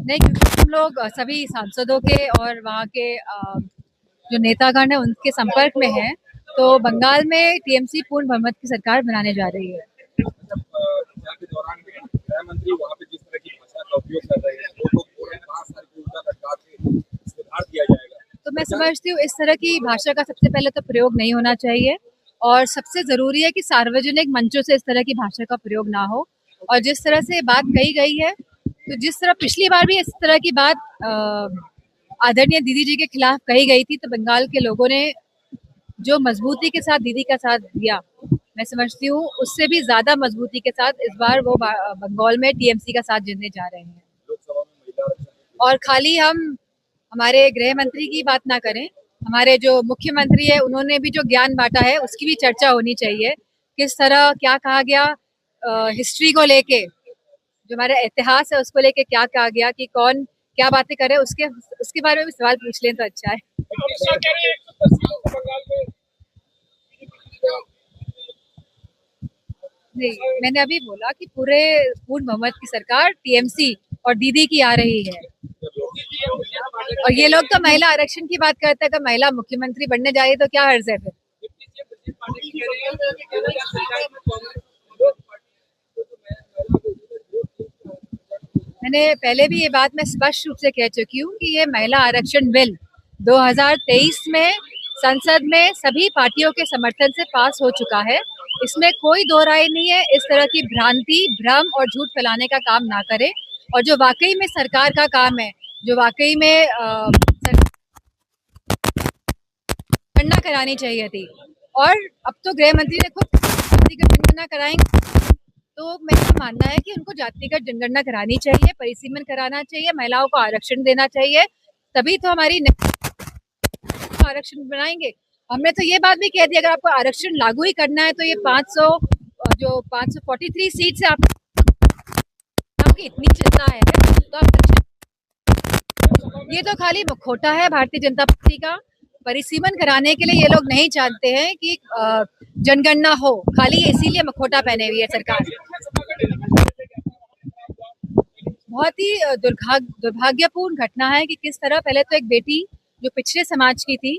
नहीं, क्योंकि हम लोग सभी सांसदों के और वहाँ के जो नेतागण है उनके संपर्क में हैं, तो बंगाल में टीएमसी पूर्ण बहुमत की सरकार बनाने जा रही है। के दौरान गृह मंत्री वहाँ पे जिस तरह की भाषा का उपयोग कर रहे हैं, लोगों को सुधार दिया जाएगा। तो मैं समझती हूँ इस तरह की भाषा का सबसे पहले तो प्रयोग नहीं होना चाहिए, और सबसे जरूरी है कि सार्वजनिक मंचों से इस तरह की भाषा का प्रयोग ना हो। और जिस तरह से बात कही गई है, तो जिस तरह पिछली बार भी इस तरह की बात आदरणीय दीदी जी के खिलाफ कही गई थी, तो बंगाल के लोगों ने जो मजबूती के साथ दीदी का साथ दिया, मैं समझती हूँ उससे भी ज्यादा मजबूती के साथ इस बार वो बंगाल में टीएमसी का साथ देने जा रहे हैं। और खाली हम हमारे गृह मंत्री की बात ना करें, हमारे जो मुख्यमंत्री है उन्होंने भी जो ज्ञान बांटा है उसकी भी चर्चा होनी चाहिए। किस तरह क्या कहा गया, हिस्ट्री को लेके, जो हमारा इतिहास है उसको लेके क्या कहा गया, कि कौन क्या बातें करे, उसके बारे में भी सवाल पूछ लें तो अच्छा है। नहीं, मैंने अभी बोला कि पूरे पूर्ण बहुमत की सरकार टीएमसी और दीदी की आ रही है। और ये लोग तो महिला आरक्षण की बात करते हैं, अगर महिला मुख्यमंत्री बनने जा रही है तो क्या हर्ज है फिर। मैंने पहले भी ये बात मैं स्पष्ट रूप से कह चुकी हूँ कि ये महिला आरक्षण बिल 2023 में संसद में सभी पार्टियों के समर्थन से पास हो चुका है। इसमें कोई दो राय नहीं है। इस तरह की भ्रांति, भ्रम और झूठ फैलाने का काम ना करें। और जो वाकई में सरकार का काम है, जो वाकई में गणना करानी चाहिए थी, और अब तो गृह मंत्री ने खुद जातिगत जनगणना कराएंगे, तो मेरा मानना है कि उनको जातिगत जनगणना करानी चाहिए, परिसीमन कराना चाहिए, महिलाओं को आरक्षण देना चाहिए, तभी तो हमारी आरक्षण बनाएंगे। हमने तो ये बात भी कह दी, अगर आपको आरक्षण लागू ही करना है तो ये 543 सीट से आपकी इतनी चिंता है तो ये तो खाली मुखौटा है भारतीय जनता पार्टी का। परिसीमन कराने के लिए ये लोग नहीं चाहते हैं कि जनगणना हो, खाली इसीलिए मुखौटा पहने हुई है सरकार। बहुत ही दुर्भाग्यपूर्ण घटना है कि किस तरह पहले तो एक बेटी जो पिछड़े समाज की थी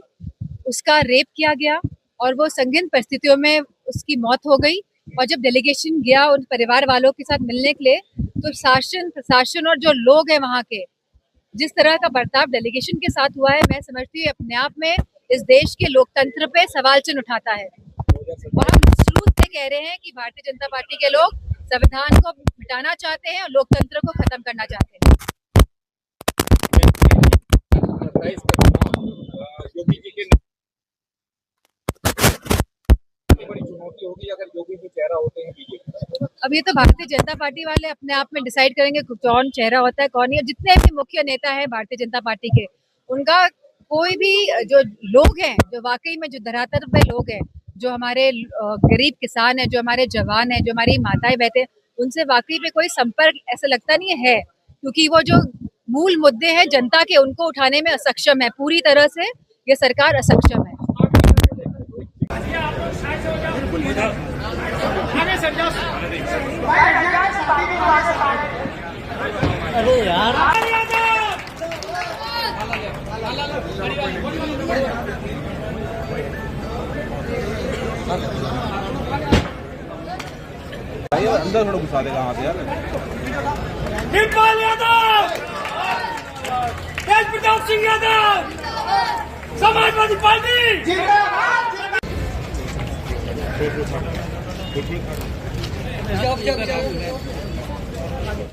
उसका रेप किया गया और वो संगीन परिस्थितियों में उसकी मौत हो गई। और जब डेलीगेशन गया उन परिवार वालों के साथ मिलने के लिए, तो शासन प्रशासन और जो लोग हैं वहाँ के, जिस तरह का बर्ताव डेलीगेशन के साथ हुआ है, मैं समझती हूँ अपने आप में इस देश के लोकतंत्र पे सवाल चिन्ह उठाता है। और हम शुरू से कह रहे हैं कि भारतीय जनता पार्टी के लोग संविधान को मिटाना चाहते हैं और लोकतंत्र को खत्म करना चाहते हैं। अब ये तो भारतीय जनता पार्टी वाले अपने आप में डिसाइड करेंगे कौन चेहरा होता है कौन नहीं। जितने भी मुख्य नेता हैं भारतीय जनता पार्टी के, उनका कोई भी जो लोग हैं, जो वाकई में जो धरातल पे लोग हैं, जो हमारे गरीब किसान हैं, जो हमारे जवान हैं, जो हमारी माताएं बहते हैं, उनसे वाकई में कोई संपर्क ऐसा लगता नहीं है, क्योंकि वो जो मूल मुद्दे हैं जनता के, उनको उठाने में असक्षम है। पूरी तरह से ये सरकार असक्षम है। अरे यार, अंदर थोड़ा घुसा देगा हाथ यार। निर्मल यादव, तेज प्रताप सिंह यादव, समाजवादी पार्टी जिंदाबाद।